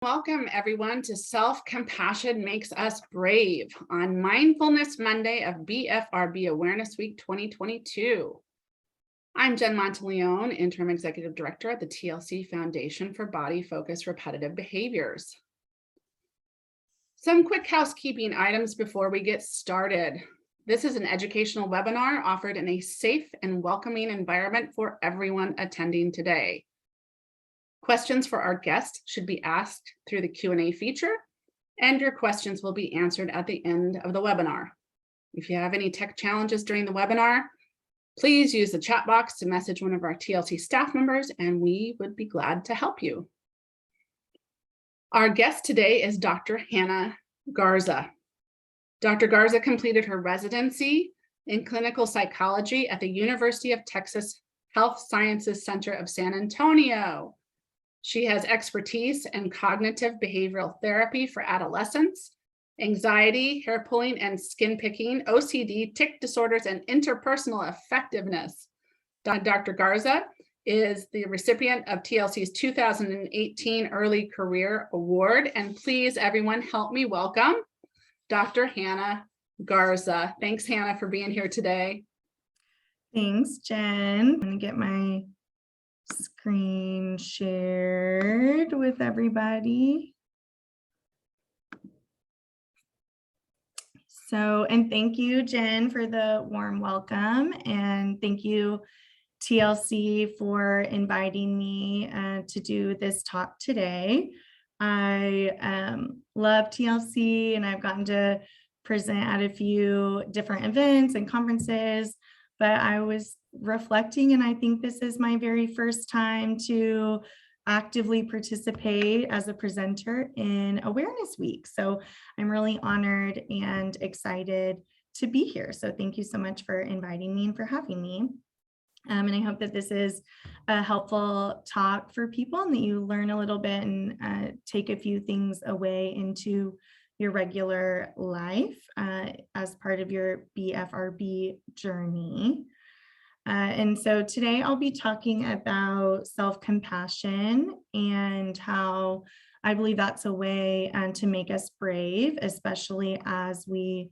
Welcome everyone to Self-Compassion Makes Us Brave on Mindfulness Monday of BFRB Awareness Week 2022. I'm Jen Monteleone, Interim Executive Director at the TLC Foundation for Body Focused Repetitive Behaviors. Some quick housekeeping items before we get started. This is an educational webinar offered in a safe and welcoming environment for everyone attending today. Questions for our guests should be asked through the Q&A feature, and your questions will be answered at the end of the webinar. If you have any tech challenges during the webinar, please use the chat box to message one of our TLC staff members, and we would be glad to help you. Our guest today is Dr. Hannah Garza. Dr. Garza completed her residency in clinical psychology at the University of Texas Health Sciences Center of San Antonio. She has expertise in cognitive behavioral therapy for adolescents, anxiety, hair pulling and skin picking, OCD, tic disorders, and interpersonal effectiveness. Dr. Garza is the recipient of TLC's 2018 Early Career Award. And please, everyone, help me welcome Dr. Hannah Garza. Thanks, Hannah, for being here today. Thanks, Jen. I'm going to get my screen shared with everybody. And thank you, Jen, for the warm welcome. And thank you, TLC, for inviting me to do this talk today. I love TLC, and I've gotten to present at a few different events and conferences, but I was reflecting, and I think this is my very first time to actively participate as a presenter in Awareness Week. So I'm really honored and excited to be here. So thank you so much for inviting me and for having me. And I hope that this is a helpful talk for people and that you learn a little bit and take a few things away into your regular life as part of your BFRB journey. And so today I'll be talking about self-compassion and how I believe that's a way to make us brave, especially as we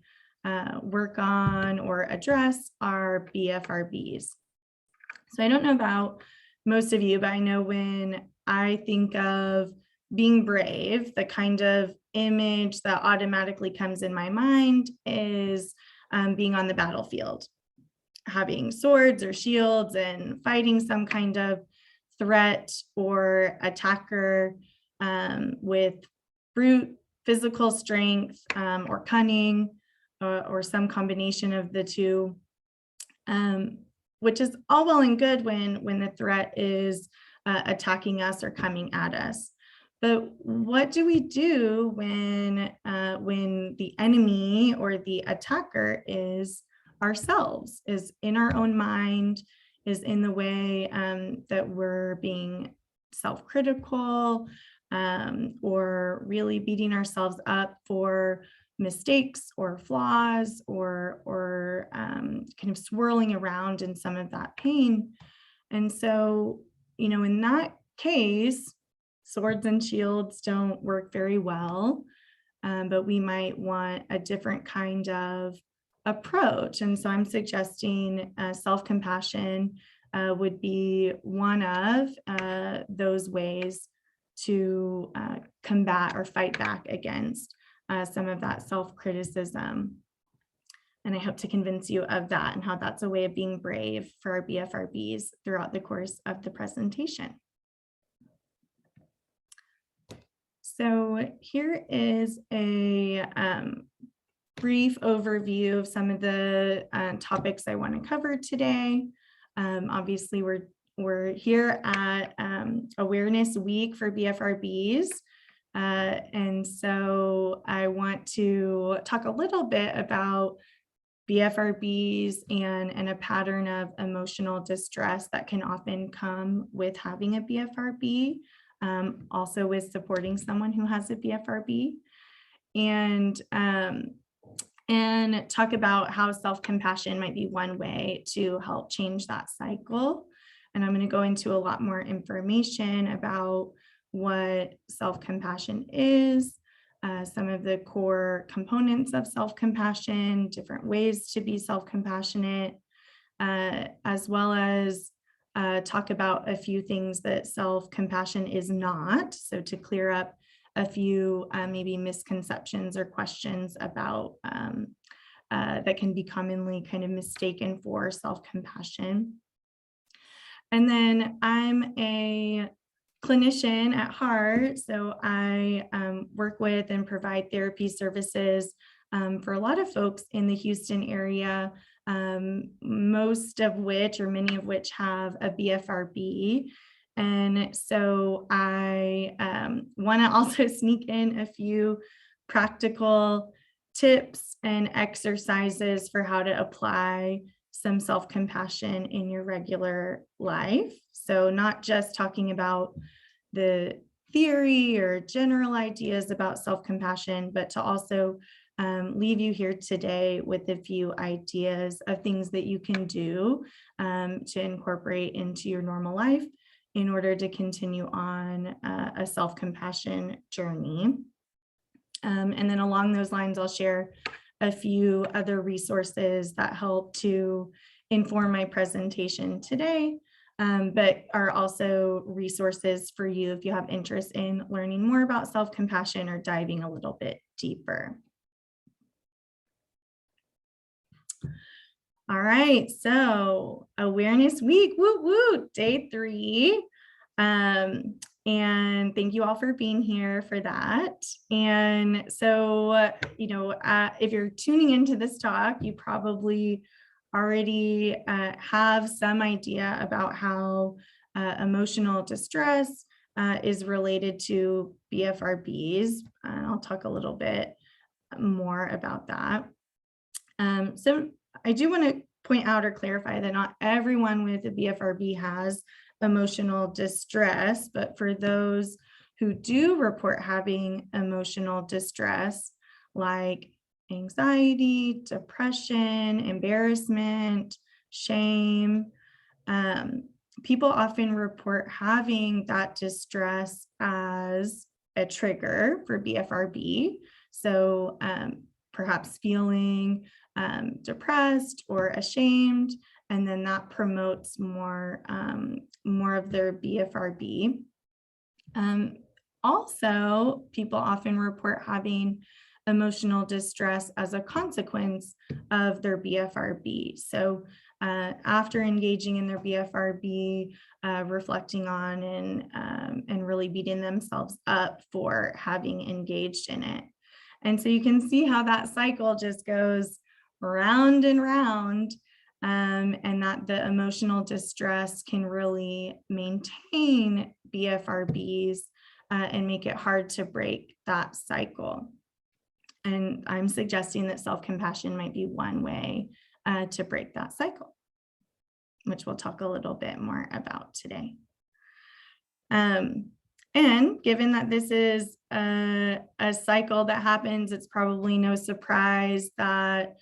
work on or address our BFRBs. So I don't know about most of you, but I know when I think of being brave, the kind of image that automatically comes in my mind is being on the battlefield, having swords or shields and fighting some kind of threat or attacker with brute physical strength or cunning or some combination of the two, which is all well and good when the threat is attacking us or coming at us. But what do we do when the enemy or the attacker is ourselves, is in our own mind, is in the way that we're being self-critical or really beating ourselves up for mistakes or flaws or kind of swirling around in some of that pain. And so, in that case, swords and shields don't work very well, but we might want a different kind of approach. And so I'm suggesting self-compassion would be one of those ways to combat or fight back against some of that self-criticism. And I hope to convince you of that and how that's a way of being brave for our BFRBs throughout the course of the presentation. So here is a brief overview of some of the topics I want to cover today. Obviously, we're here at Awareness Week for BFRBs. And so I want to talk a little bit about BFRBs and a pattern of emotional distress that can often come with having a BFRB, also with supporting someone who has a BFRB. And talk about how self-compassion might be one way to help change that cycle. And I'm going to go into a lot more information about what self-compassion is, some of the core components of self-compassion, different ways to be self-compassionate, as well as talk about a few things that self-compassion is not. So to clear up a few maybe misconceptions or questions about that can be commonly kind of mistaken for self-compassion. And then I'm a clinician at heart, so I work with and provide therapy services for a lot of folks in the Houston area, most of which or many of which have a BFRB. And so I want to also sneak in a few practical tips and exercises for how to apply some self-compassion in your regular life. So not just talking about the theory or general ideas about self-compassion, but to also leave you here today with a few ideas of things that you can do to incorporate into your normal life in order to continue on a self-compassion journey. And then along those lines, I'll share a few other resources that help to inform my presentation today, but are also resources for you if you have interest in learning more about self-compassion or diving a little bit deeper. All right, so Awareness Week, woo woo, day 3. And thank you all for being here for that. And so, if you're tuning into this talk, you probably already have some idea about how emotional distress is related to BFRBs. I'll talk a little bit more about that. So I do want to point out or clarify that not everyone with a BFRB has emotional distress, but for those who do report having emotional distress, like anxiety, depression, embarrassment, shame, people often report having that distress as a trigger for BFRB. So perhaps feeling depressed or ashamed, and then that promotes more of their BFRB. Also, people often report having emotional distress as a consequence of their BFRB. So after engaging in their BFRB, reflecting on and really beating themselves up for having engaged in it. And so you can see how that cycle just goes round and round, and that the emotional distress can really maintain BFRBs and make it hard to break that cycle. And I'm suggesting that self-compassion might be one way to break that cycle, which we'll talk a little bit more about today. And given that this is a cycle that happens, it's probably no surprise that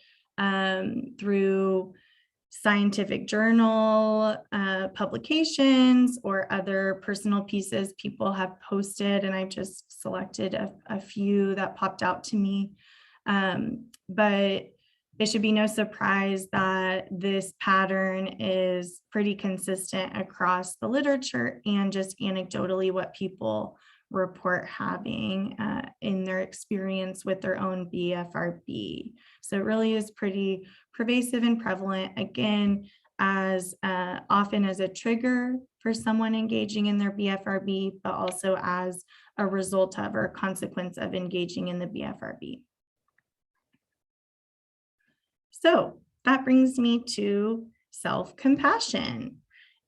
through scientific journal publications or other personal pieces people have posted, and I've just selected a few that popped out to me. But it should be no surprise that this pattern is pretty consistent across the literature and just anecdotally what people report having in their experience with their own BFRB. So it really is pretty pervasive and prevalent, again, as often as a trigger for someone engaging in their BFRB, but also as a result of or consequence of engaging in the BFRB. So that brings me to self-compassion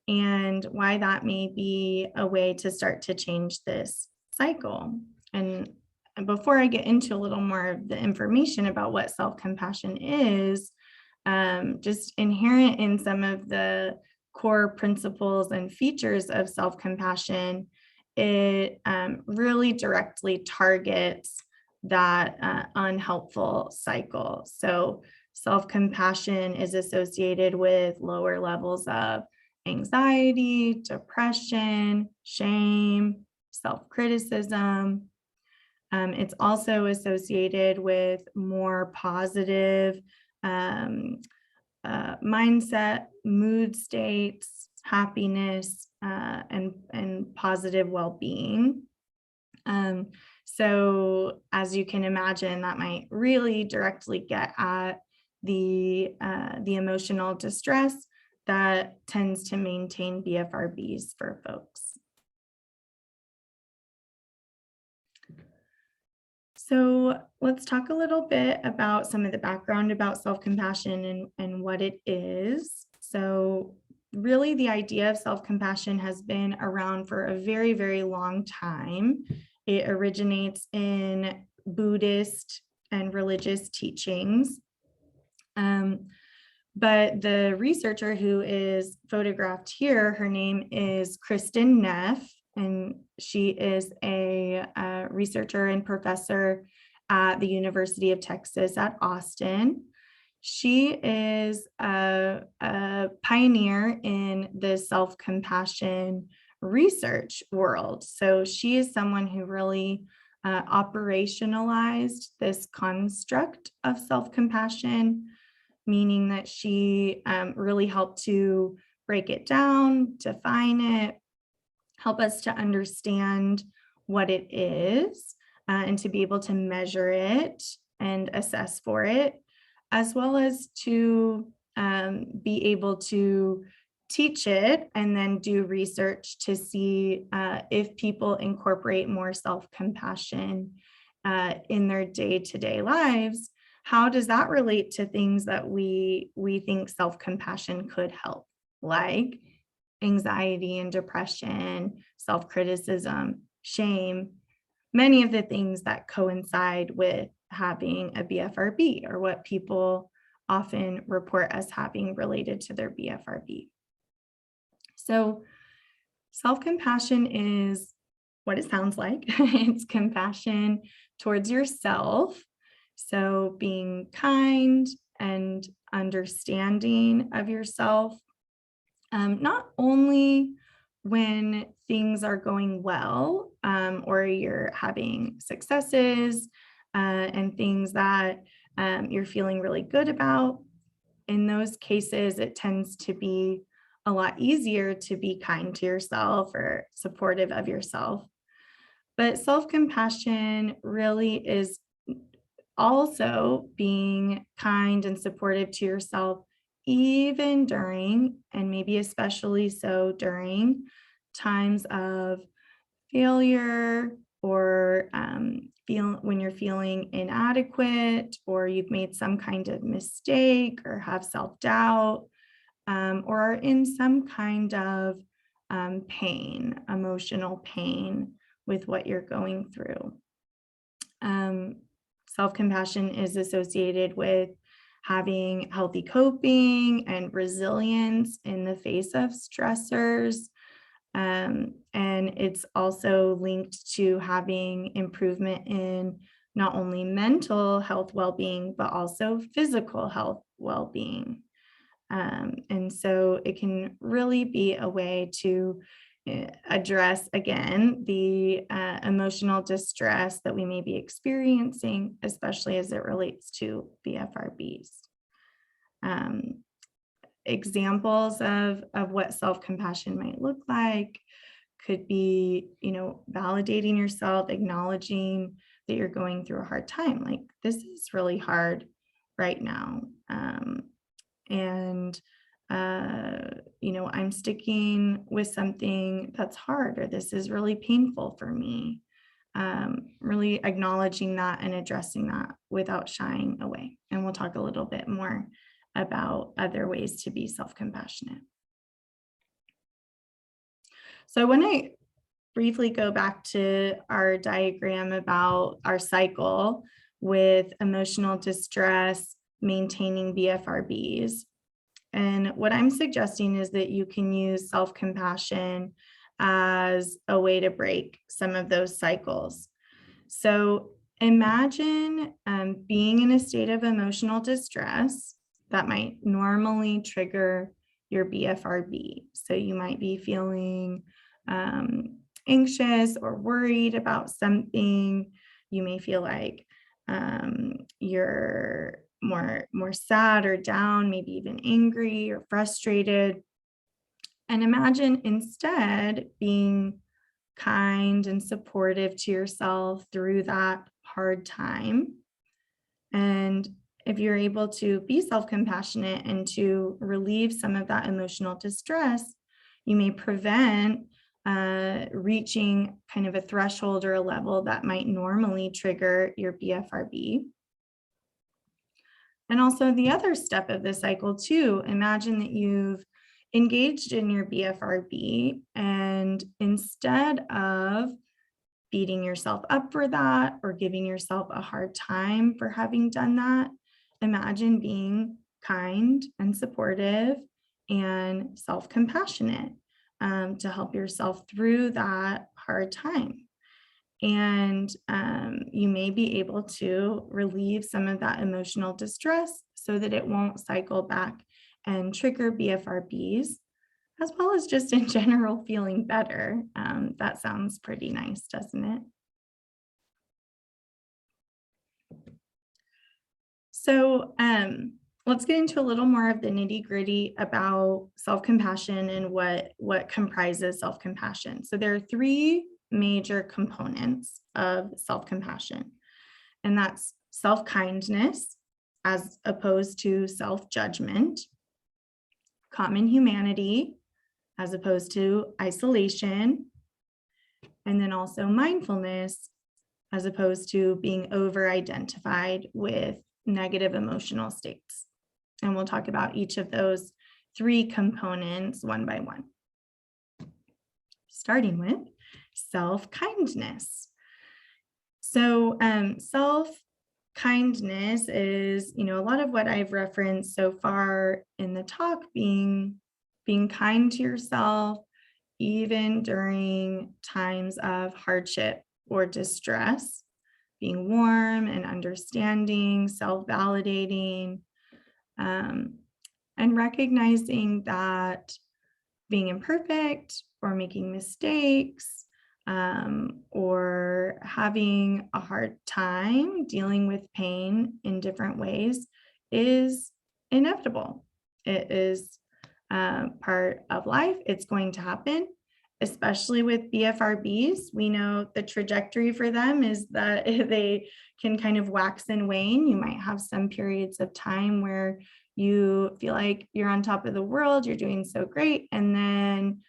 and why that may be a way to start to change this cycle. And before I get into a little more of the information about what self-compassion is, just inherent in some of the core principles and features of self-compassion, it really directly targets that unhelpful cycle. So self-compassion is associated with lower levels of anxiety, depression, shame, self-criticism. It's also associated with more positive mindset, mood states, happiness, and positive well-being. So as you can imagine, that might really directly get at the emotional distress that tends to maintain BFRBs for folks. So let's talk a little bit about some of the background about self-compassion and what it is. So really the idea of self-compassion has been around for a very, very long time. It originates in Buddhist and religious teachings. But the researcher who is photographed here, her name is Kristen Neff, and she is a researcher and professor at the University of Texas at Austin. She is a pioneer in the self-compassion research world. So she is someone who really operationalized this construct of self-compassion, meaning that she really helped to break it down, define it, help us to understand what it is, and to be able to measure it and assess for it, as well as to be able to teach it and then do research to see if people incorporate more self-compassion in their day-to-day lives. How does that relate to things that we think self-compassion could help, like anxiety and depression, self-criticism, shame, many of the things that coincide with having a BFRB, or what people often report as having related to their BFRB. So self-compassion is what it sounds like. It's compassion towards yourself. So being kind and understanding of yourself, not only when things are going well, or you're having successes and things that you're feeling really good about. In those cases, it tends to be a lot easier to be kind to yourself or supportive of yourself. But self-compassion really is also being kind and supportive to yourself, even during, and maybe especially so during, times of failure, or when you're feeling inadequate, or you've made some kind of mistake, or have self-doubt, or are in some kind of pain, emotional pain with what you're going through. Self-compassion is associated with having healthy coping and resilience in the face of stressors. And it's also linked to having improvement in not only mental health well-being, but also physical health well-being. And so it can really be a way to address, again, the emotional distress that we may be experiencing, especially as it relates to BFRBs. Examples of what self-compassion might look like could be, validating yourself, acknowledging that you're going through a hard time. Like, this is really hard right now. I'm sticking with something that's hard, or this is really painful for me. Really acknowledging that and addressing that without shying away. And we'll talk a little bit more about other ways to be self-compassionate. So when I briefly go back to our diagram about our cycle with emotional distress, maintaining BFRBs, and what I'm suggesting is that you can use self-compassion as a way to break some of those cycles. So imagine being in a state of emotional distress that might normally trigger your BFRB. So you might be feeling anxious or worried about something. You may feel like you're more sad or down, maybe even angry or frustrated. And imagine instead being kind and supportive to yourself through that hard time. And if you're able to be self-compassionate and to relieve some of that emotional distress, you may prevent reaching kind of a threshold or a level that might normally trigger your BFRB. And also the other step of the cycle too, imagine that you've engaged in your BFRB, and instead of beating yourself up for that or giving yourself a hard time for having done that, imagine being kind and supportive and self-compassionate to help yourself through that hard time. And you may be able to relieve some of that emotional distress so that it won't cycle back and trigger BFRBs, as well as just in general feeling better. That sounds pretty nice, doesn't it? So let's get into a little more of the nitty-gritty about self-compassion and what comprises self-compassion. So there are three major components of self-compassion, and that's self-kindness as opposed to self-judgment, common humanity as opposed to isolation, and then also mindfulness as opposed to being over-identified with negative emotional states. And we'll talk about each of those three components one by one. Starting with self-kindness. So self-kindness is, a lot of what I've referenced so far in the talk, being kind to yourself, even during times of hardship or distress, being warm and understanding, self-validating, and recognizing that being imperfect or making mistakes or having a hard time dealing with pain in different ways is inevitable. It is part of life. It's going to happen, especially with BFRBs. We know the trajectory for them is that they can kind of wax and wane. You might have some periods of time where you feel like you're on top of the world, you're doing so great, and then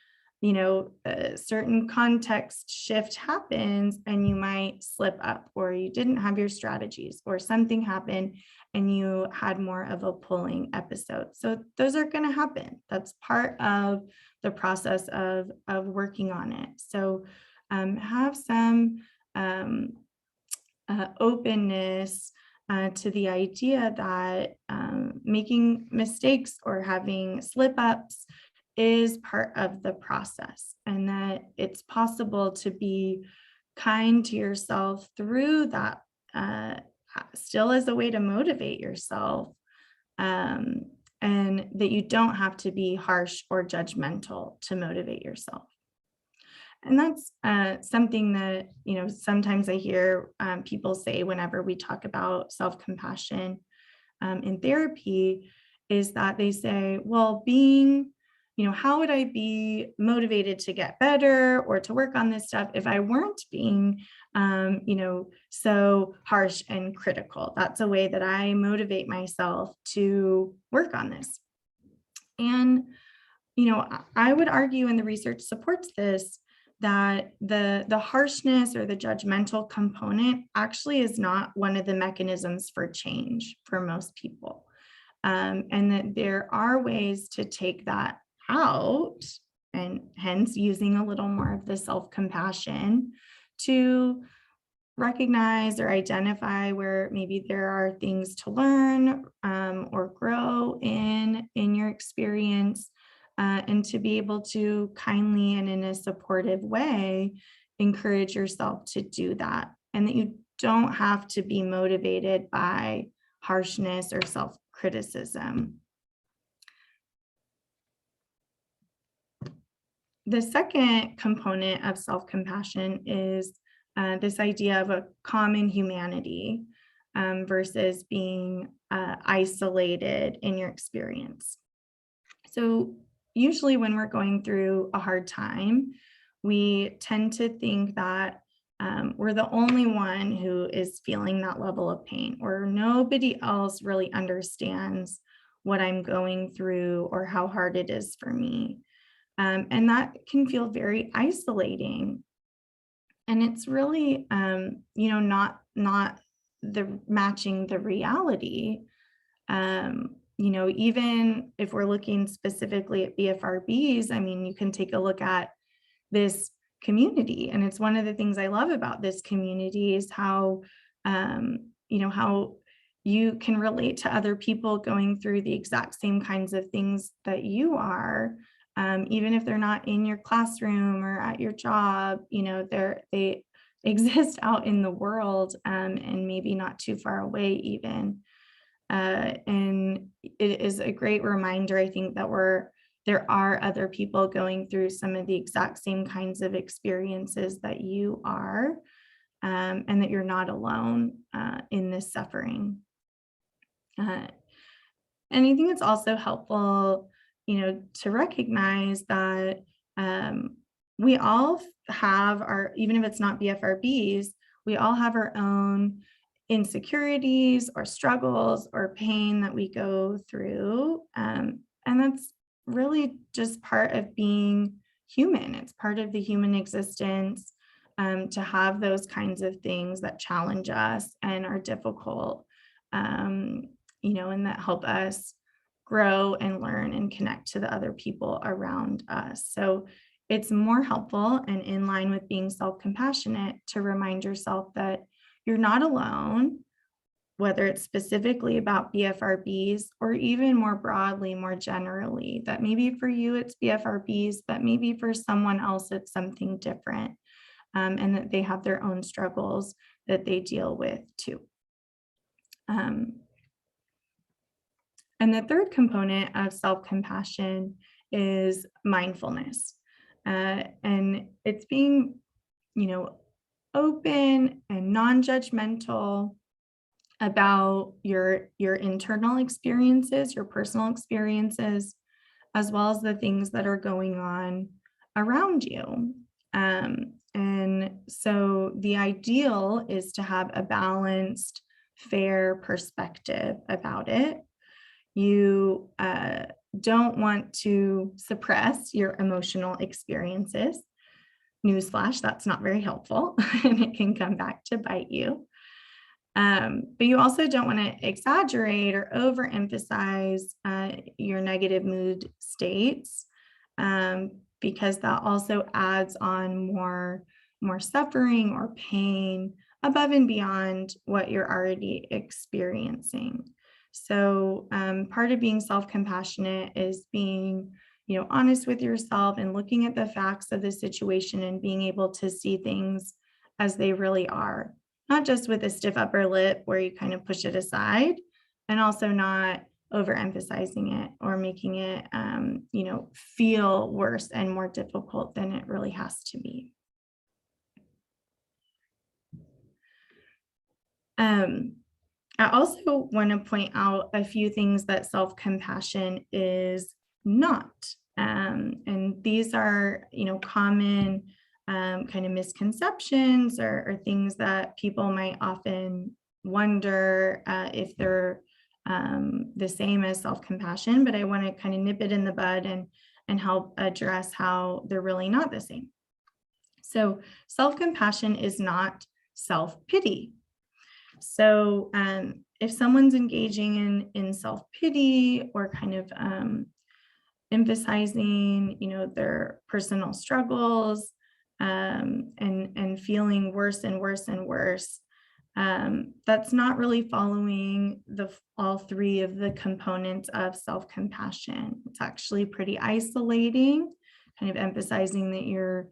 a certain context shift happens and you might slip up, or you didn't have your strategies, or something happened and you had more of a pulling episode. So those are going to happen. That's part of the process of working on it. So have some openness to the idea that making mistakes or having slip-ups is part of the process, and that it's possible to be kind to yourself through that, still as a way to motivate yourself, and that you don't have to be harsh or judgmental to motivate yourself. And that's something that, sometimes I hear people say whenever we talk about self-compassion in therapy, is that they say, well, how would I be motivated to get better or to work on this stuff if I weren't being, so harsh and critical? That's a way that I motivate myself to work on this. And, I would argue, and the research supports this, that the harshness or the judgmental component actually is not one of the mechanisms for change for most people. And that there are ways to take that out, and hence using a little more of the self-compassion to recognize or identify where maybe there are things to learn or grow in your experience, and to be able to kindly and in a supportive way encourage yourself to do that, and that you don't have to be motivated by harshness or self-criticism. The second component of self-compassion is this idea of a common humanity versus being isolated in your experience. So usually when we're going through a hard time, we tend to think that we're the only one who is feeling that level of pain, or nobody else really understands what I'm going through or how hard it is for me. And that can feel very isolating. And it's really, not the matching the reality. Even if we're looking specifically at BFRBs, I mean, you can take a look at this community. And it's one of the things I love about this community is how, how you can relate to other people going through the exact same kinds of things that you are. Even if they're not in your classroom or at your job, they exist out in the world, and maybe not too far away even. And it is a great reminder, I think, that there are other people going through some of the exact same kinds of experiences that you are, and that you're not alone in this suffering. And I think it's also helpful, to recognize that we all have even if it's not BFRBs, we all have our own insecurities or struggles or pain that we go through. And that's really just part of being human. It's part of the human existence, to have those kinds of things that challenge us and are difficult, and that help us grow and learn and connect to the other people around us. So it's more helpful and in line with being self-compassionate to remind yourself that you're not alone, whether it's specifically about BFRBs or even more broadly, more generally, that maybe for you it's BFRBs, but maybe for someone else it's something different, and that they have their own struggles that they deal with too. And the third component of self-compassion is mindfulness. And it's being, open and non-judgmental about your internal experiences, your personal experiences, as well as the things that are going on around you. And so the ideal is to have a balanced, fair perspective about it. You don't want to suppress your emotional experiences. Newsflash, that's not very helpful, and it can come back to bite you. But you also don't want to exaggerate or overemphasize your negative mood states, because that also adds on more suffering or pain above and beyond what you're already experiencing. So part of being self-compassionate is being, honest with yourself and looking at the facts of the situation and being able to see things as they really are, not just with a stiff upper lip where you kind of push it aside, and also not overemphasizing it or making it, feel worse and more difficult than it really has to be. I also want to point out a few things that self-compassion is not. And these are, common kind of misconceptions or things that people might often wonder if they're the same as self-compassion, but I want to kind of nip it in the bud and help address how they're really not the same. So self-compassion is not self-pity. So if someone's engaging in self-pity or kind of emphasizing, their personal struggles, and feeling worse and worse and worse, that's not really following all three of the components of self-compassion. It's actually pretty isolating, kind of emphasizing that your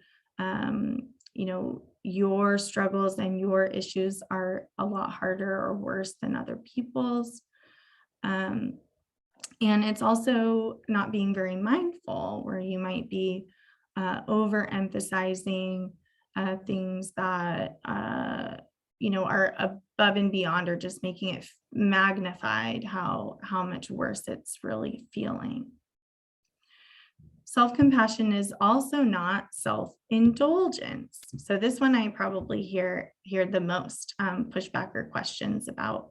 struggles and your issues are a lot harder or worse than other people's. And it's also not being very mindful, where you might be overemphasizing things that are above and beyond, or just making it magnified how much worse it's really feeling. Self-compassion is also not self-indulgence. So this one I probably hear the most pushback or questions about,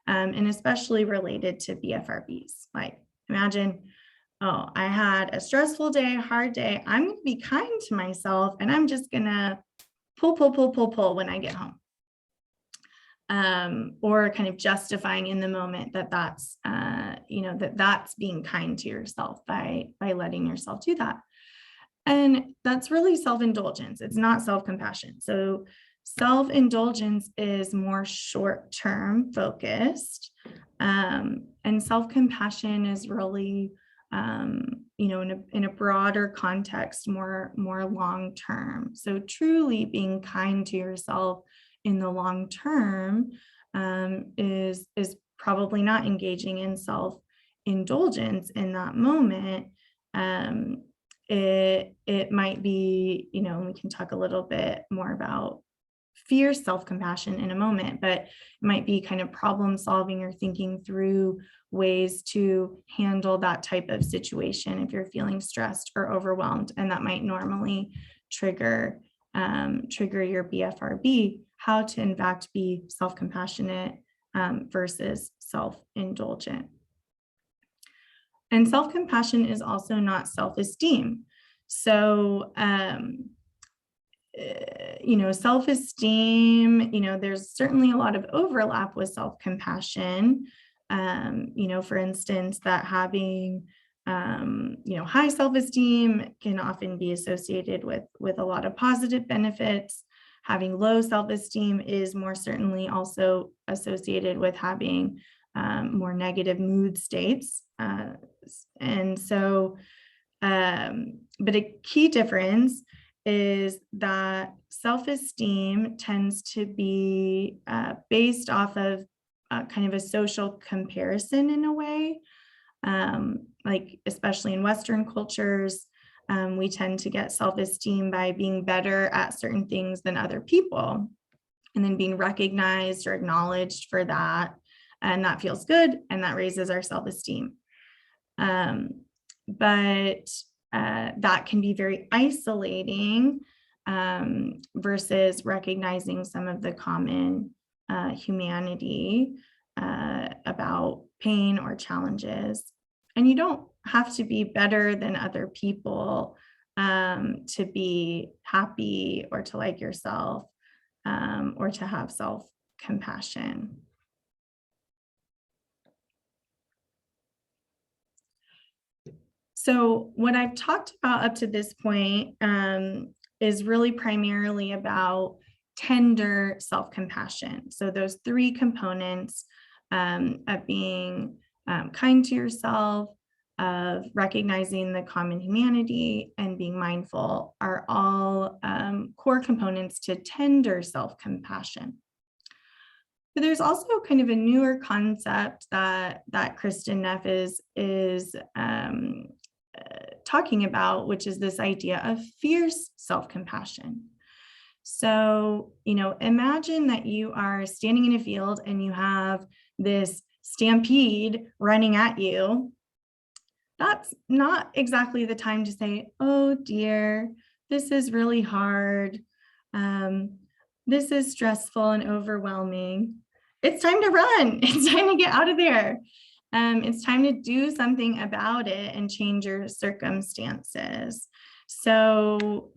and especially related to BFRBs. Like, imagine, oh, I had a stressful day, hard day. I'm going to be kind to myself, and I'm just going to pull when I get home. Or kind of justifying in the moment that's being kind to yourself by letting yourself do that. And that's really self-indulgence. It's not self-compassion. So self-indulgence is more short-term focused, and self-compassion is really, in a broader context, more long-term. So truly being kind to yourself in the long term is probably not engaging in self-indulgence in that moment. It might be, we can talk a little bit more about fierce self-compassion in a moment, but it might be kind of problem solving or thinking through ways to handle that type of situation if you're feeling stressed or overwhelmed, and that might normally trigger your BFRB, how to in fact be self-compassionate versus self-indulgent. And self-compassion is also not self-esteem. So, self-esteem, there's certainly a lot of overlap with self-compassion. For instance, that having high self-esteem can often be associated with a lot of positive benefits. Having low self-esteem is more certainly also associated with having more negative mood states. And so, but a key difference is that self-esteem tends to be based off of kind of a social comparison in a way. Like especially in Western cultures, we tend to get self-esteem by being better at certain things than other people, and then being recognized or acknowledged for that. And that feels good, and that raises our self-esteem. But that can be very isolating versus recognizing some of the common humanity about pain or challenges. And you don't have to be better than other people to be happy or to like yourself or to have self-compassion. So what I've talked about up to this point is really primarily about tender self-compassion. So those three components of being kind to yourself, of recognizing the common humanity, and being mindful are all core components to tender self-compassion. But there's also kind of a newer concept that Kristen Neff is talking about, which is this idea of fierce self-compassion. So, imagine that you are standing in a field and you have this stampede running at you. That's not exactly the time to say, oh dear, this is really hard. This is stressful and overwhelming. It's time to run. It's time to get out of there. It's time to do something about it and change your circumstances. So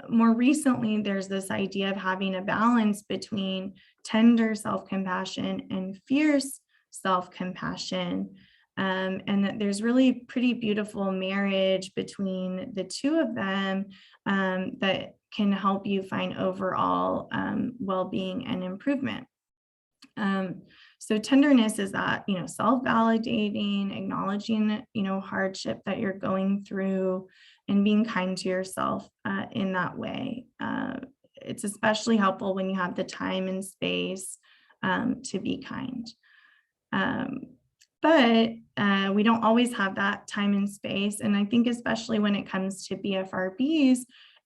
more recently, there's this idea of having a balance between tender self-compassion and fierce self-compassion. And that there's really pretty beautiful marriage between the two of them that can help you find overall well-being and improvement. So tenderness is that, self-validating, acknowledging, hardship that you're going through, and being kind to yourself in that way. It's especially helpful when you have the time and space to be kind. But we don't always have that time and space. And I think especially when it comes to BFRBs,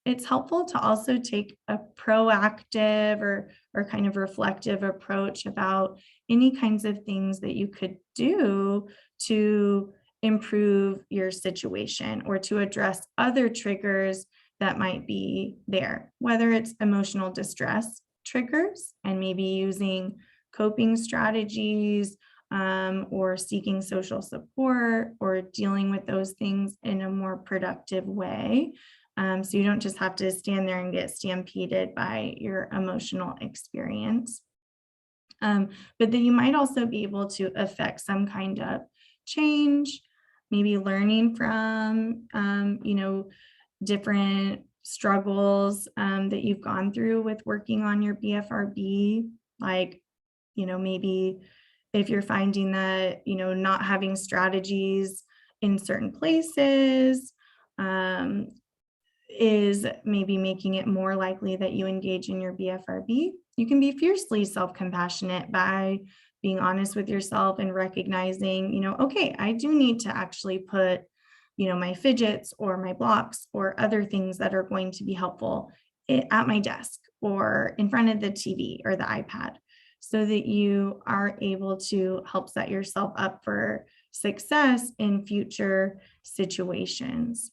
it's helpful to also take a proactive or kind of reflective approach about any kinds of things that you could do to improve your situation or to address other triggers that might be there, whether it's emotional distress triggers and maybe using coping strategies, or seeking social support or dealing with those things in a more productive way. So you don't just have to stand there and get stampeded by your emotional experience. But then you might also be able to affect some kind of change, maybe learning from, different struggles that you've gone through with working on your BFRB, like, maybe if you're finding that, not having strategies in certain places is maybe making it more likely that you engage in your BFRB. You can be fiercely self-compassionate by being honest with yourself and recognizing, okay, I do need to actually put, my fidgets or my blocks or other things that are going to be helpful at my desk or in front of the TV or the iPad, so that you are able to help set yourself up for success in future situations.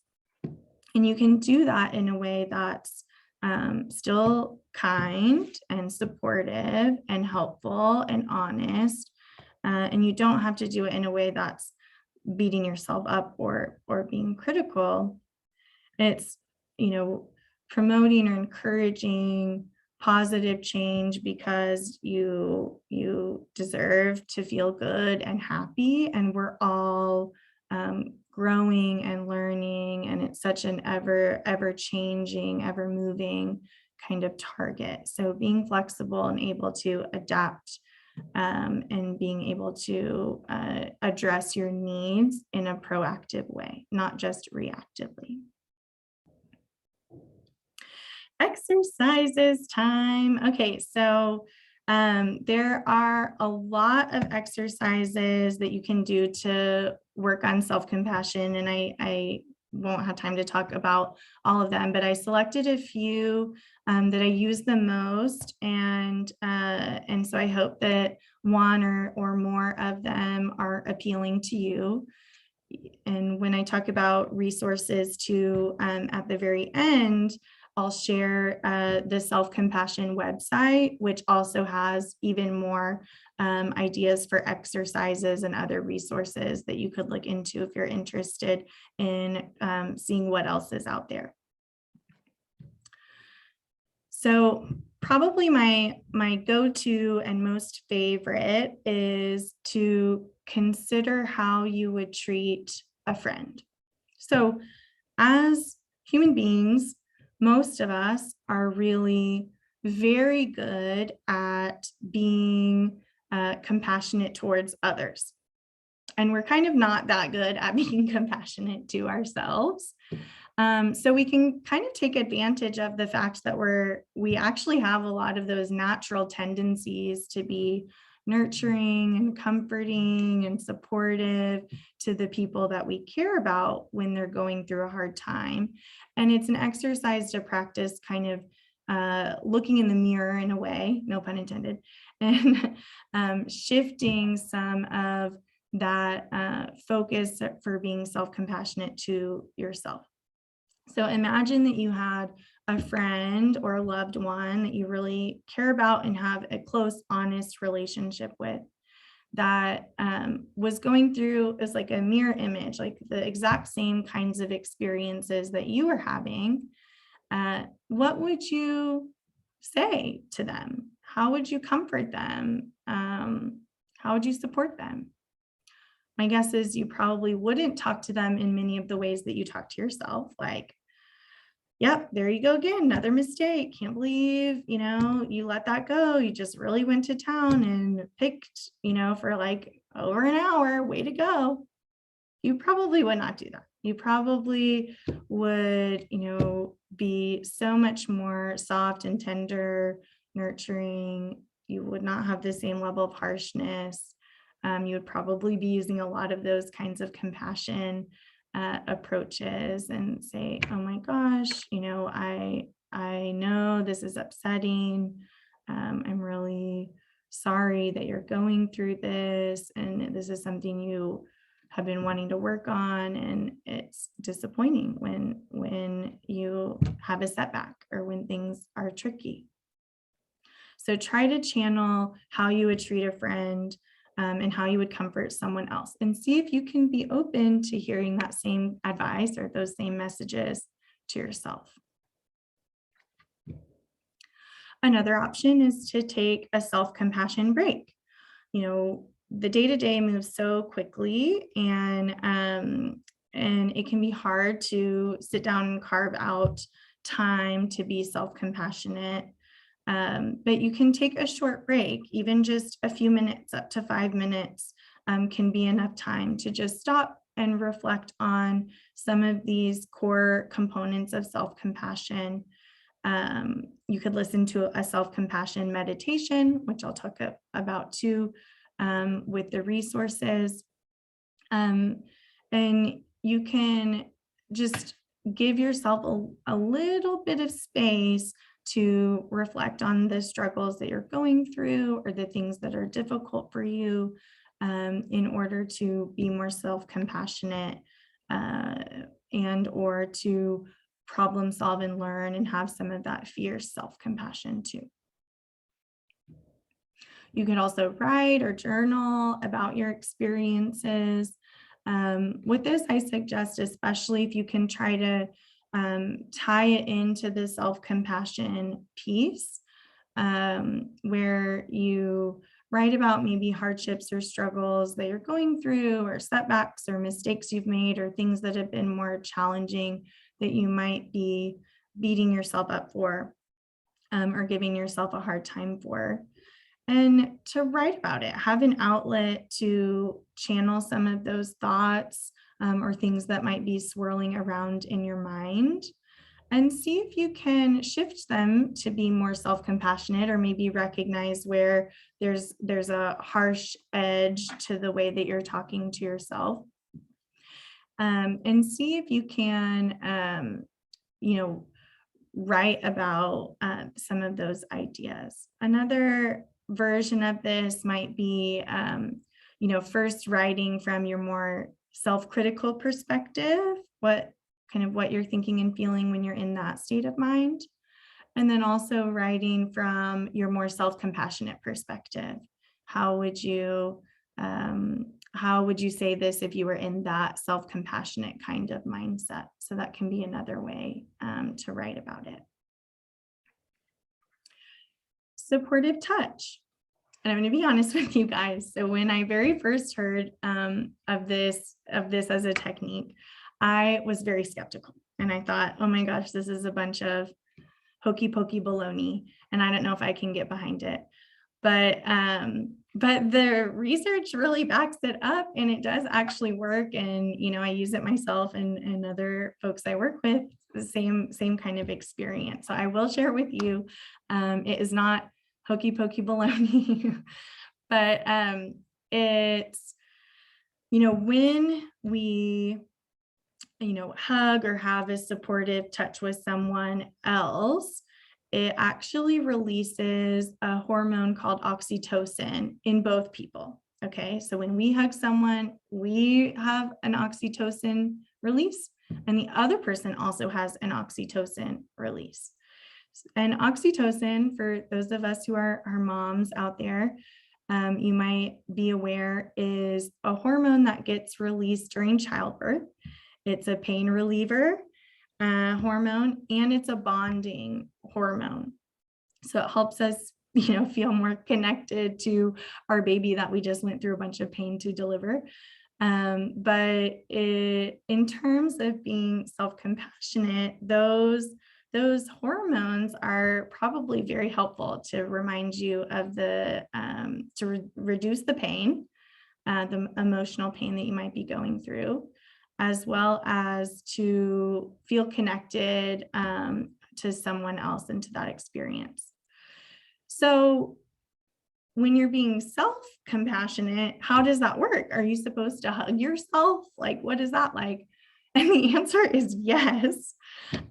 And you can do that in a way that's still kind and supportive and helpful and honest. And you don't have to do it in a way that's beating yourself up or being critical. It's, promoting or encouraging positive change because you deserve to feel good and happy, and we're all growing and learning, and it's such an ever changing, ever moving kind of target. So being flexible and able to adapt and being able to address your needs in a proactive way, not just reactively. Exercises time. Okay, so there are a lot of exercises that you can do to work on self-compassion, and I won't have time to talk about all of them, but I selected a few that I use the most, and so I hope that one or more of them are appealing to you. And when I talk about resources to at the very end, I'll share the self-compassion website, which also has even more ideas for exercises and other resources that you could look into if you're interested in seeing what else is out there. So probably my go-to and most favorite is to consider how you would treat a friend. So as human beings, most of us are really very good at being compassionate towards others. And we're kind of not that good at being compassionate to ourselves. So we can kind of take advantage of the fact that we actually have a lot of those natural tendencies to be nurturing and comforting and supportive to the people that we care about when they're going through a hard time. And it's an exercise to practice kind of looking in the mirror in a way, no pun intended, and shifting some of that focus for being self-compassionate to yourself. So imagine that you had a friend or a loved one that you really care about and have a close, honest relationship with that was going through as like a mirror image, like the exact same kinds of experiences that you were having. What would you say to them? How would you comfort them? How would you support them? My guess is you probably wouldn't talk to them in many of the ways that you talk to yourself, like, yep, there you go again, another mistake. Can't believe, you let that go. You just really went to town and picked, for like over an hour, way to go. You probably would not do that. You probably would, be so much more soft and tender, nurturing. You would not have the same level of harshness. You would probably be using a lot of those kinds of compassion approaches and say, oh my gosh, I know this is upsetting. I'm really sorry that you're going through this, and this is something you have been wanting to work on, and it's disappointing when you have a setback or when things are tricky. So try to channel how you would treat a friend, and how you would comfort someone else, and see if you can be open to hearing that same advice or those same messages to yourself. Another option is to take a self-compassion break. The day-to-day moves so quickly, and it can be hard to sit down and carve out time to be self-compassionate. But you can take a short break, even just a few minutes, up to 5 minutes, can be enough time to just stop and reflect on some of these core components of self-compassion. You could listen to a self-compassion meditation, which I'll talk about too, with the resources. And you can just give yourself a little bit of space to reflect on the struggles that you're going through or the things that are difficult for you, in order to be more self-compassionate, and or to problem solve and learn and have some of that fierce self-compassion too. You could also write or journal about your experiences. With this, I suggest, especially if you can try to tie it into the self-compassion piece, where you write about maybe hardships or struggles that you're going through, or setbacks or mistakes you've made, or things that have been more challenging that you might be beating yourself up for, or giving yourself a hard time for. And to write about it, have an outlet to channel some of those thoughts, or things that might be swirling around in your mind, and see if you can shift them to be more self-compassionate, or maybe recognize where there's a harsh edge to the way that you're talking to yourself, and see if you can write about some of those ideas. Another version of this might be first writing from your more self-critical perspective, what you're thinking and feeling when you're in that state of mind. And then also writing from your more self-compassionate perspective. How would you say this if you were in that self-compassionate kind of mindset? So that can be another way to write about it. Supportive touch. And I'm going to be honest with you guys. So when I very first heard of this as a technique, I was very skeptical. And I thought, oh my gosh, this is a bunch of hokey pokey baloney, and I don't know if I can get behind it. But the research really backs it up, and it does actually work. And I use it myself, and other folks I work with, the same kind of experience. So I will share with you. It is not hokey pokey baloney, but it's when we hug or have a supportive touch with someone else, it actually releases a hormone called oxytocin in both people. Okay, so when we hug someone, we have an oxytocin release, and the other person also has an oxytocin release. And oxytocin, for those of us who are moms out there, you might be aware, is a hormone that gets released during childbirth. It's a pain reliever hormone, and it's a bonding hormone. So it helps us, feel more connected to our baby that we just went through a bunch of pain to deliver. But in terms of being self-compassionate, those hormones are probably very helpful to remind you of reduce the pain, the emotional pain that you might be going through, as well as to feel connected to someone else and to that experience. So when you're being self-compassionate, how does that work? Are you supposed to hug yourself? Like, what is that like? And the answer is yes.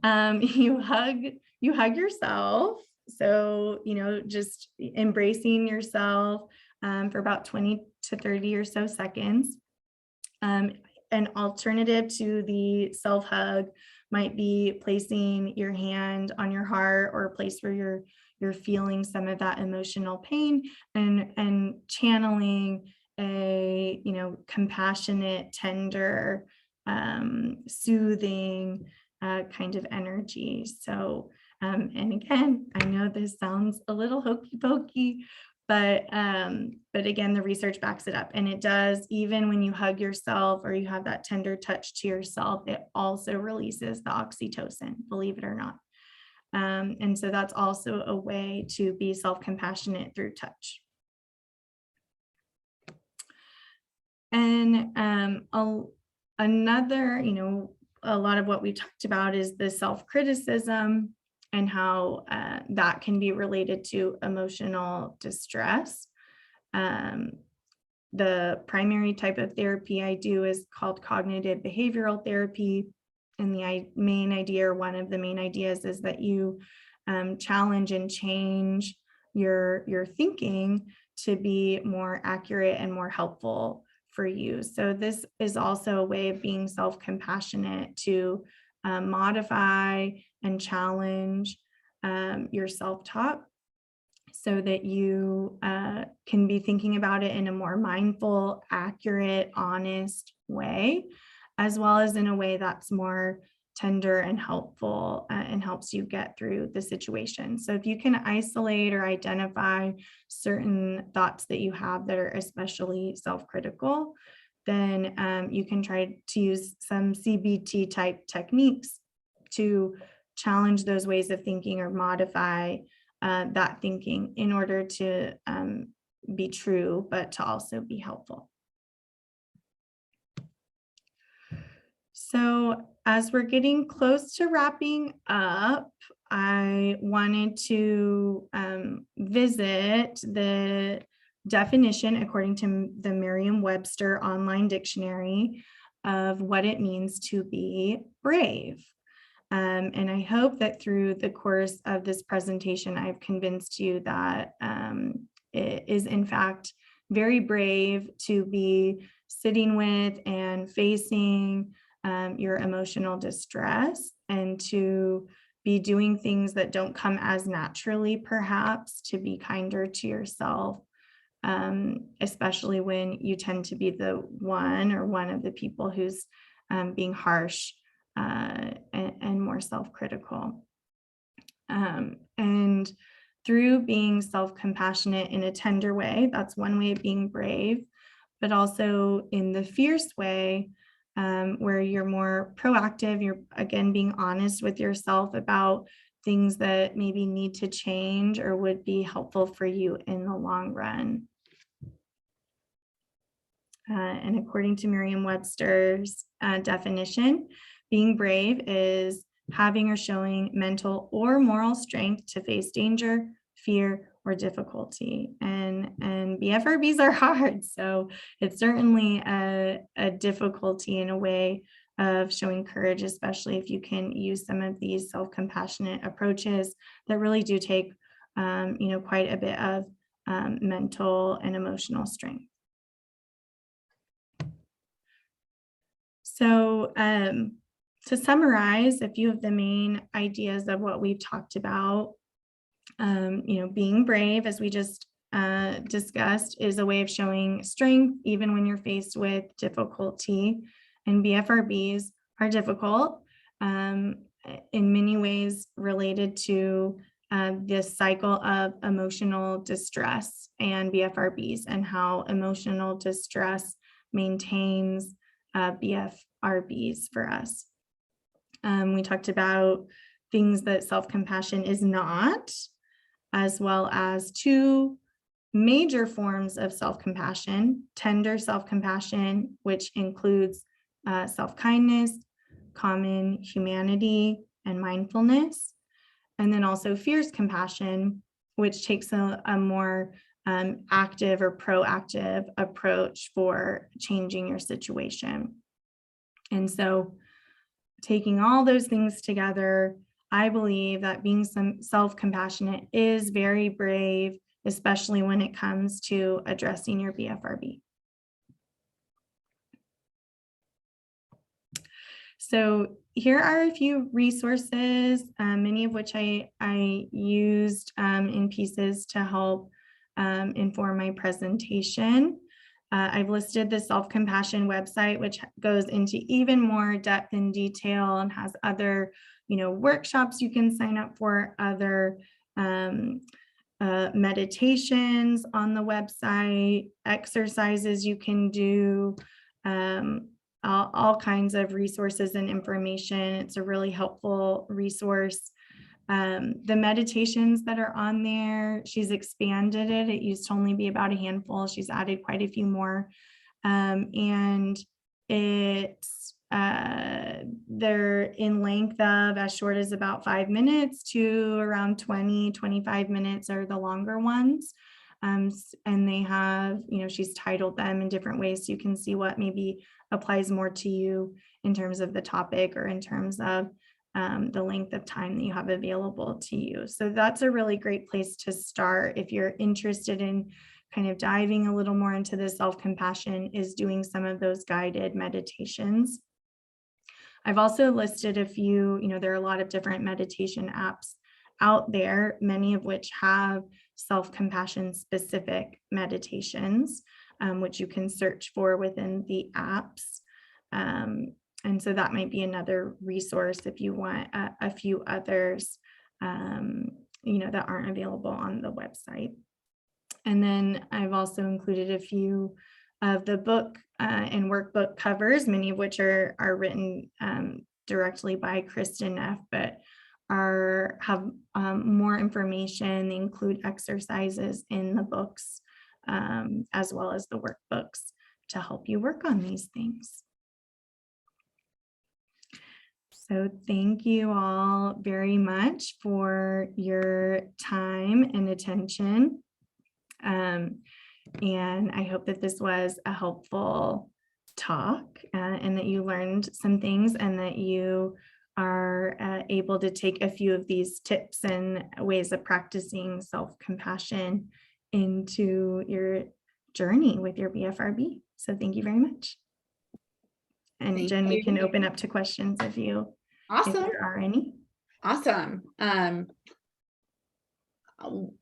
You hug yourself. So, just embracing yourself for about 20 to 30 or so seconds. An alternative to the self-hug might be placing your hand on your heart, or a place where you're feeling some of that emotional pain, and channeling a compassionate, tender, soothing kind of energy. So and again, I know this sounds a little hokey pokey, but again, the research backs it up, and it does. Even when you hug yourself or you have that tender touch to yourself, it also releases the oxytocin, believe it or not. And so that's also a way to be self-compassionate through touch. And another, a lot of what we talked about is the self-criticism, and how that can be related to emotional distress. The primary type of therapy I do is called cognitive behavioral therapy. And the main idea, or one of the main ideas, is that you challenge and change your thinking to be more accurate and more helpful for you. So this is also a way of being self-compassionate, to modify and challenge your self-talk, so that you can be thinking about it in a more mindful, accurate, honest way, as well as in a way that's more tender and helpful, and helps you get through the situation. So if you can isolate or identify certain thoughts that you have that are especially self-critical, then you can try to use some CBT type techniques to challenge those ways of thinking, or modify that thinking, in order to be true, but to also be helpful. So as we're getting close to wrapping up, I wanted to visit the definition, according to the Merriam-Webster online dictionary, of what it means to be brave. And I hope that through the course of this presentation, I've convinced you that it is in fact very brave to be sitting with and facing your emotional distress, and to be doing things that don't come as naturally, perhaps, to be kinder to yourself, especially when you tend to be the one of the people who's being harsh and more self-critical. And through being self-compassionate in a tender way, that's one way of being brave, but also in the fierce way, where you're more proactive, you're again being honest with yourself about things that maybe need to change or would be helpful for you in the long run. And according to Merriam-Webster's definition, being brave is having or showing mental or moral strength to face danger, fear, or difficulty. And BFRBs are hard, so it's certainly a difficulty in a way of showing courage, especially if you can use some of these self-compassionate approaches that really do take quite a bit of mental and emotional strength. So to summarize a few of the main ideas of what we've talked about, being brave, as we just discussed, is a way of showing strength even when you're faced with difficulty. And BFRBs are difficult, in many ways related to this cycle of emotional distress and BFRBs, and how emotional distress maintains BFRBs for us. We talked about things that self-compassion is not, as well as two major forms of self-compassion: tender self-compassion, which includes self-kindness, common humanity, and mindfulness. And then also fierce compassion, which takes a more active or proactive approach for changing your situation. And so taking all those things together, I believe that being self-compassionate is very brave, especially when it comes to addressing your BFRB. So here are a few resources, many of which I used in pieces to help inform my presentation. I've listed the self-compassion website, which goes into even more depth and detail and has other, workshops you can sign up for, other meditations on the website, exercises you can do, all kinds of resources and information. It's a really helpful resource. The meditations that are on there, she's expanded it. It used to only be about a handful. She's added quite a few more. And it's they're in length of as short as about 5 minutes to around 20, 25 minutes are the longer ones. And they have, she's titled them in different ways so you can see what maybe applies more to you in terms of the topic or in terms of the length of time that you have available to you. So that's a really great place to start if you're interested in kind of diving a little more into the self-compassion, is doing some of those guided meditations. I've also listed a few, there are a lot of different meditation apps out there, many of which have self-compassion specific meditations, which you can search for within the apps. And so that might be another resource if you want a few others, that aren't available on the website. And then I've also included a few of the book and workbook covers, many of which are written directly by Kristen Neff, but have more information. They include exercises in the books as well as the workbooks to help you work on these things. So thank you all very much for your time and attention. And I hope that this was a helpful talk and that you learned some things and that you are able to take a few of these tips and ways of practicing self-compassion into your journey with your BFRB. So thank you very much. And Thank Jen, we you. can open up to questions if there are any. Awesome.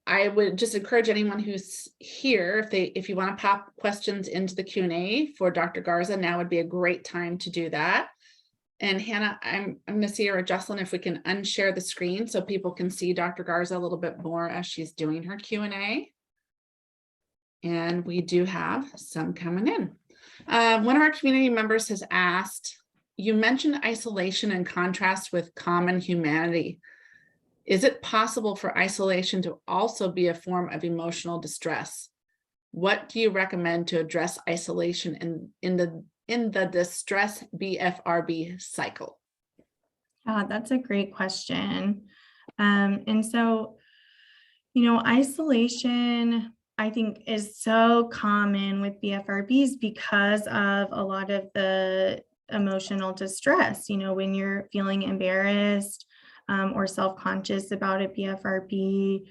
I would just encourage anyone who's here, if you want to pop questions into the Q&A for Dr. Garza, now would be a great time to do that. And Hannah, I'm going to see, or Jocelyn, if we can unshare the screen so people can see Dr. Garza a little bit more as she's doing her Q&A. And we do have some coming in. One of our community members has asked, you mentioned isolation in contrast with common humanity. Is it possible for isolation to also be a form of emotional distress? What do you recommend to address isolation in the distress BFRB cycle? That's a great question. And so, isolation, I think, is so common with BFRBs because of a lot of the emotional distress. When you're feeling embarrassed or self-conscious about a BFRB,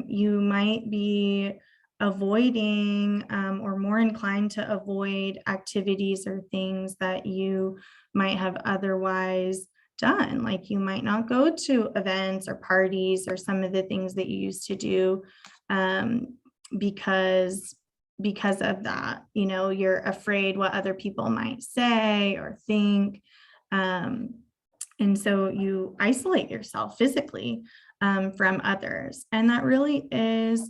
you might be avoiding or more inclined to avoid activities or things that you might have otherwise done. Like you might not go to events or parties or some of the things that you used to do because of that. You're afraid what other people might say or think. And so you isolate yourself physically from others. And that really is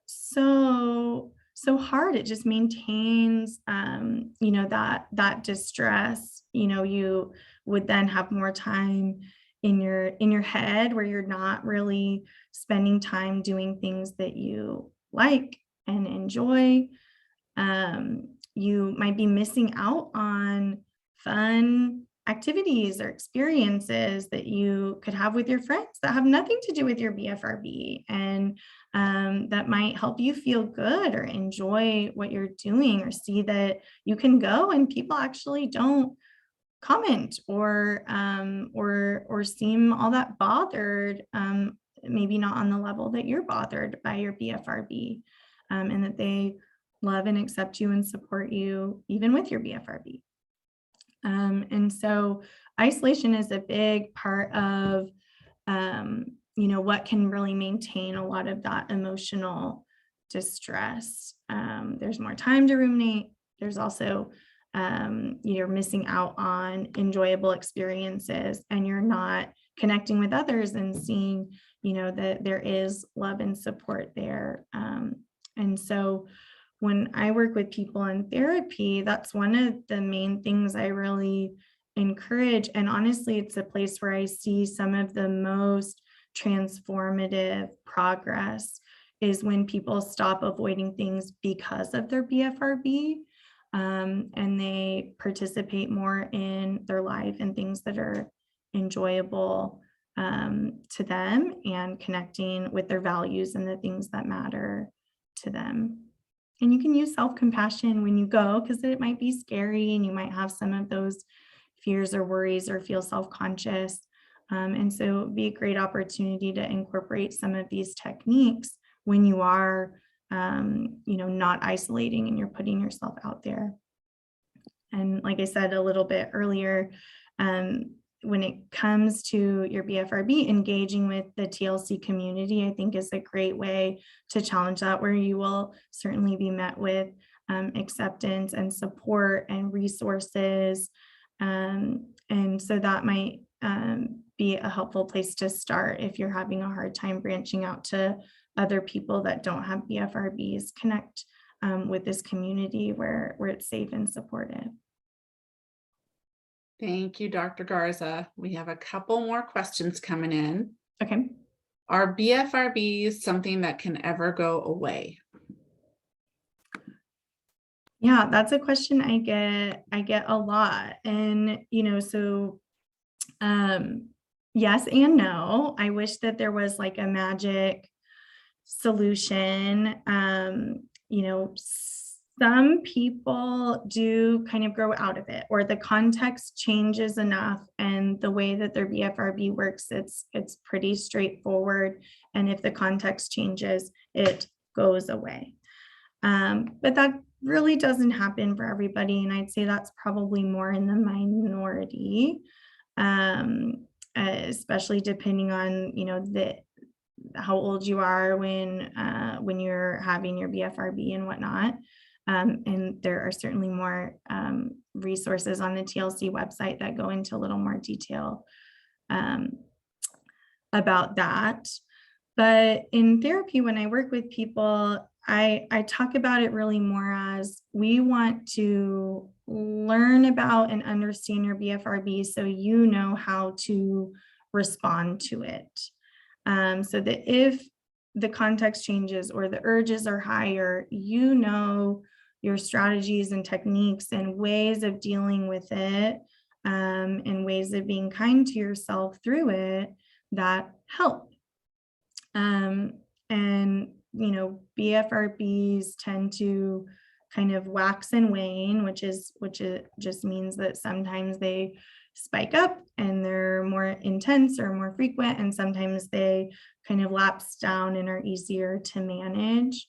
so hard. It just maintains, that distress. You would then have more time in your head where you're not really spending time doing things that you like and enjoy. You might be missing out on fun activities or experiences that you could have with your friends that have nothing to do with your BFRB, and that might help you feel good or enjoy what you're doing, or see that you can go and people actually don't comment or seem all that bothered, maybe not on the level that you're bothered by your BFRB, and that they love and accept you and support you even with your BFRB. And so isolation is a big part of, what can really maintain a lot of that emotional distress. There's more time to ruminate. There's also, you're missing out on enjoyable experiences, and you're not connecting with others and seeing, that there is love and support there. And so when I work with people in therapy, that's one of the main things I really encourage. And honestly, it's a place where I see some of the most transformative progress is when people stop avoiding things because of their BFRB, and they participate more in their life and things that are enjoyable to them, and connecting with their values and the things that matter to them. And you can use self-compassion when you go, because it might be scary and you might have some of those fears or worries or feel self-conscious. And so it'd be a great opportunity to incorporate some of these techniques when you are, not isolating and you're putting yourself out there. And like I said a little bit earlier, when it comes to your BFRB, engaging with the TLC community, I think is a great way to challenge that, where you will certainly be met with acceptance and support and resources. And so that might be a helpful place to start if you're having a hard time branching out to other people that don't have BFRBs. Connect with this community where it's safe and supportive. Thank you, Dr. Garza. We have a couple more questions coming in. Okay. Are BFRBs something that can ever go away? Yeah, that's a question I get a lot. And, so yes and no. I wish that there was like a magic solution. Some people do kind of grow out of it, or the context changes enough and the way that their BFRB works, it's pretty straightforward. And if the context changes, it goes away. But that really doesn't happen for everybody. And I'd say that's probably more in the minority, especially depending on, how old you are when you're having your BFRB and whatnot. And there are certainly more resources on the TLC website that go into a little more detail about that. But in therapy, when I work with people, I talk about it really more as we want to learn about and understand your BFRB so you know how to respond to it. So that if the context changes or the urges are higher, your strategies and techniques and ways of dealing with it, and ways of being kind to yourself through it that help. And, BFRBs tend to kind of wax and wane, which just means that sometimes they spike up and they're more intense or more frequent, and sometimes they kind of lapse down and are easier to manage.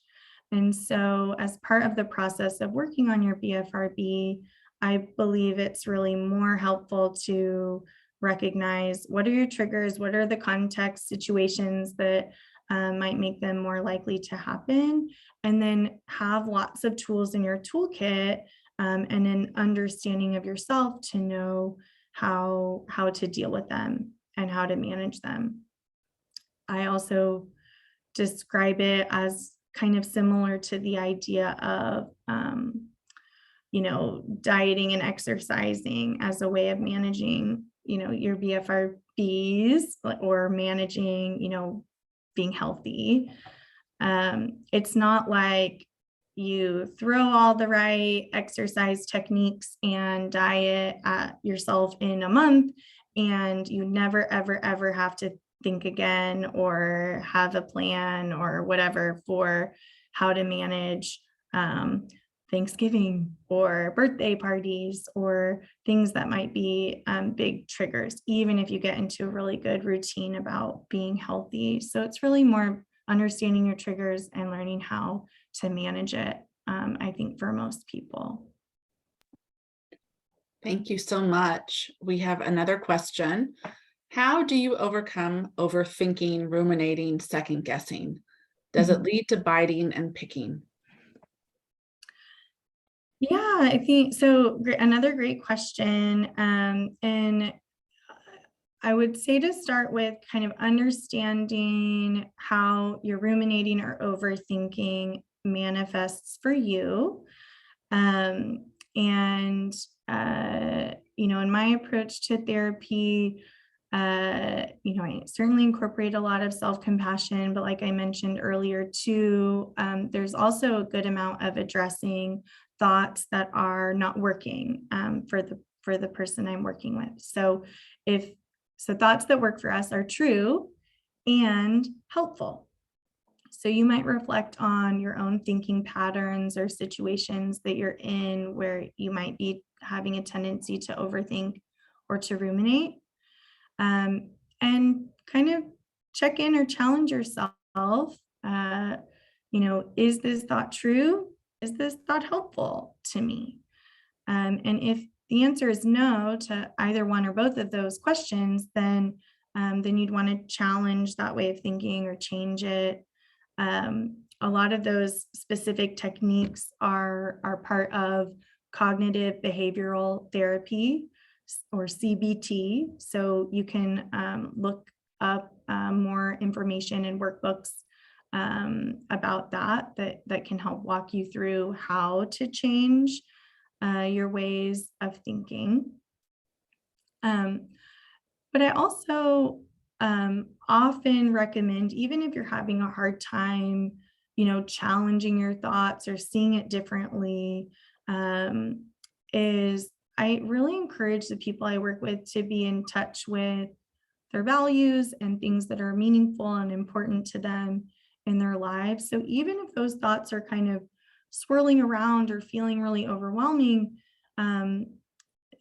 And so as part of the process of working on your BFRB, I believe it's really more helpful to recognize what are your triggers, what are the context situations that might make them more likely to happen, and then have lots of tools in your toolkit and an understanding of yourself to know how to deal with them and how to manage them. I also describe it as kind of similar to the idea of, dieting and exercising as a way of managing, your BFRBs, or managing, being healthy. It's not like you throw all the right exercise techniques and diet at yourself in a month, and you never, ever, ever have to think again or have a plan or whatever for how to manage Thanksgiving or birthday parties or things that might be big triggers, even if you get into a really good routine about being healthy. So it's really more understanding your triggers and learning how to manage it, I think, for most people. Thank you so much. We have another question. How do you overcome overthinking, ruminating, second guessing? Does it lead to biting and picking? Yeah, I think so. Another great question. And I would say to start with kind of understanding how your ruminating or overthinking manifests for you. And in my approach to therapy, I certainly incorporate a lot of self-compassion, but like I mentioned earlier too, there's also a good amount of addressing thoughts that are not working for the person I'm working with. So thoughts that work for us are true and helpful. So you might reflect on your own thinking patterns or situations that you're in where you might be having a tendency to overthink or to ruminate, and kind of check in or challenge yourself. Is this thought true? Is this thought helpful to me? And if the answer is no to either one or both of those questions, then you'd want to challenge that way of thinking or change it. A lot of those specific techniques are part of cognitive behavioral therapy, or CBT. So you can look up more information in workbooks about that can help walk you through how to change your ways of thinking. But I also often recommend, even if you're having a hard time, challenging your thoughts or seeing it differently, is I really encourage the people I work with to be in touch with their values and things that are meaningful and important to them in their lives. So even if those thoughts are kind of swirling around or feeling really overwhelming,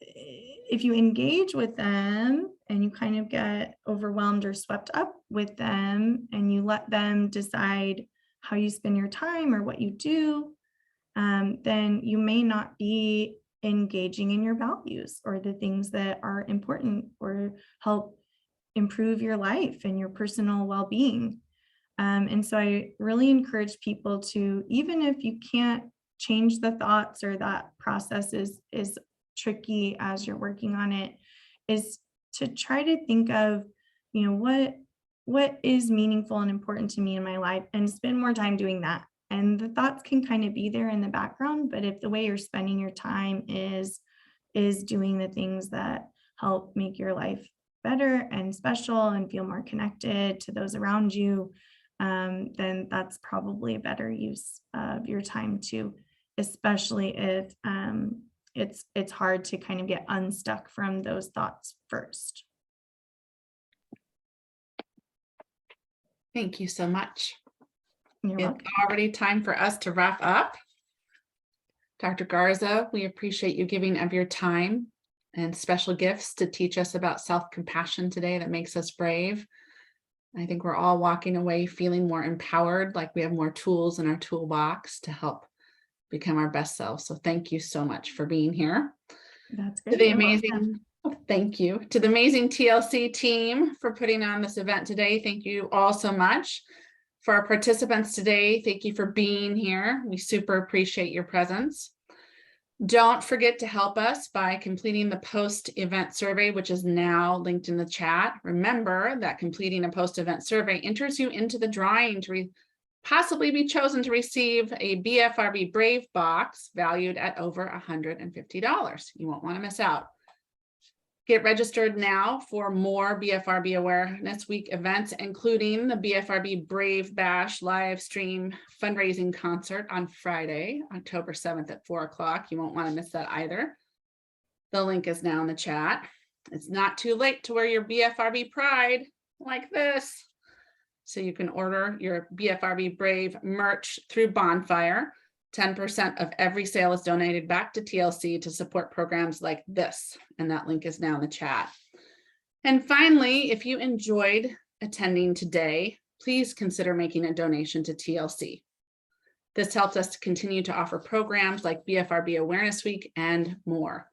if you engage with them and you kind of get overwhelmed or swept up with them and you let them decide how you spend your time or what you do, then you may not be engaging in your values or the things that are important or help improve your life and your personal well-being. And so I really encourage people to, even if you can't change the thoughts or that process is tricky as you're working on it, is to try to think of, what is meaningful and important to me in my life, and spend more time doing that. And the thoughts can kind of be there in the background, but if the way you're spending your time is doing the things that help make your life better and special and feel more connected to those around you, then that's probably a better use of your time too, especially if it's hard to kind of get unstuck from those thoughts first. Thank you so much. You're It's welcome. already time for us to wrap up. Dr. Garza, we appreciate you giving of your time and special gifts to teach us about self-compassion today that makes us brave. I think we're all walking away feeling more empowered, like we have more tools in our toolbox to help become our best selves. So thank you so much for being here. That's To great. the You're amazing, thank you to the amazing TLC team for putting on this event today. Thank you all so much. For our participants today, thank you for being here. We super appreciate your presence. Don't forget to help us by completing the post-event survey, which is now linked in the chat. Remember that completing a post-event survey enters you into the drawing to possibly be chosen to receive a BFRB Brave box valued at over $150. You won't want to miss out. Get registered now for more BFRB Awareness Week events, including the BFRB Brave Bash live stream fundraising concert on Friday, October 7th at 4 o'clock. You won't want to miss that either. The link is now in the chat. It's not too late to wear your BFRB pride like this. So you can order your BFRB Brave merch through Bonfire. 10% of every sale is donated back to TLC to support programs like this. And that link is now in the chat. And finally, if you enjoyed attending today, please consider making a donation to TLC. This helps us to continue to offer programs like BFRB Awareness Week and more.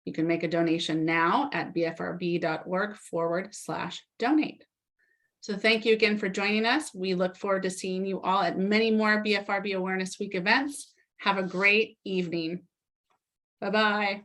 You can make a donation now at bfrb.org/donate. So thank you again for joining us. We look forward to seeing you all at many more BFRB Awareness Week events. Have a great evening. Bye-bye.